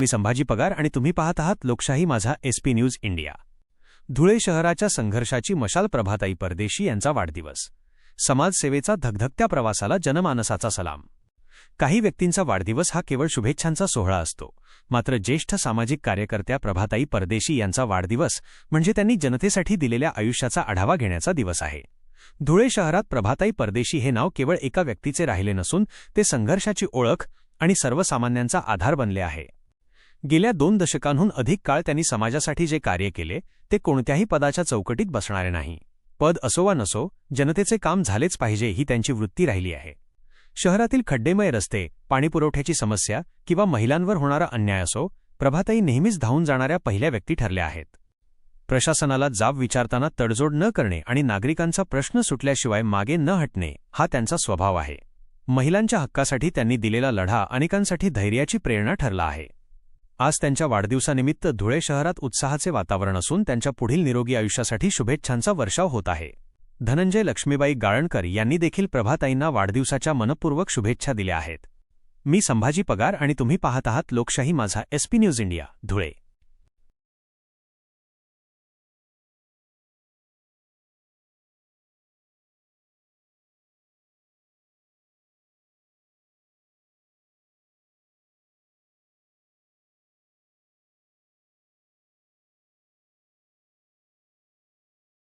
मी संभाजी पगार आणि तुम्ही पाहत आहात लोकशाही माझा SP न्यूज इंडिया। धुळे शहराच्या संघर्षाची मशाल प्रभाताई परदेशी यांचा वाढदिवस। समाजसेवेचा धगधगत्या प्रवासाला जनमानसाचा सलाम। काही व्यक्तींचा वाढदिवस हा केवळ शुभेच्छांचा सोहळा असतो, मात्र ज्येष्ठ सामाजिक कार्यकर्त्या प्रभाताई परदेशी यांचा वाढदिवस म्हणजे त्यांनी जनतेसाठी दिलेल्या आयुष्याचा आढावा घेण्याचा दिवस आहे। धुळे शहरात प्रभाताई परदेशी हे नाव केवळ एका व्यक्तीचे राहिले नसून ते संघर्षाची ओळख आणि सर्वसामान्यांचा आधार बनले आहे। गेल्या 2 दशकांहून अधिक काळ त्यांनी समाजासाठी जे कार्य केले ते कोणत्याही पदाच्या चौकटीत बसणारे नाही। पद असो वा नसो, जनतेचे काम झालेच पाहिजे ही त्यांची वृत्ती राहिली आहे। शहरातील खड्डेमय रस्ते, पाणीपुरवठ्याची समस्या किंवा महिलांवर होणारा अन्याय असो, प्रभाताई नेहमीच धावून जाणाऱ्या पहिल्या व्यक्ती ठरल्या आहेत। प्रशासनाला जाब विचारताना तडजोड न करणे आणि नागरिकांचा प्रश्न सुटल्याशिवाय मागे न हटणे हा त्यांचा स्वभाव आहे। महिलांच्या हक्कासाठी त्यांनी दिलेला लढा अनेकांसाठी धैर्याची प्रेरणा ठरला आहे। आज त्यांच्या वाढदिवसानिमित्त धुळे शहरात उत्साहाचे वातावरण असून त्यांच्या पुढील निरोगी आयुष्यासाठी शुभेच्छांचा वर्षाव होत आहे। धनंजय लक्ष्मीबाई गाळणकर यांनी देखील प्रभाताईंना वाढदिवसाच्या मनपूर्वक शुभेच्छा दिल्या आहेत। मी संभाजी पगार आणि तुम्ही पाहत आहात लोकशाही माझा SP न्यूज इंडिया, धुळे।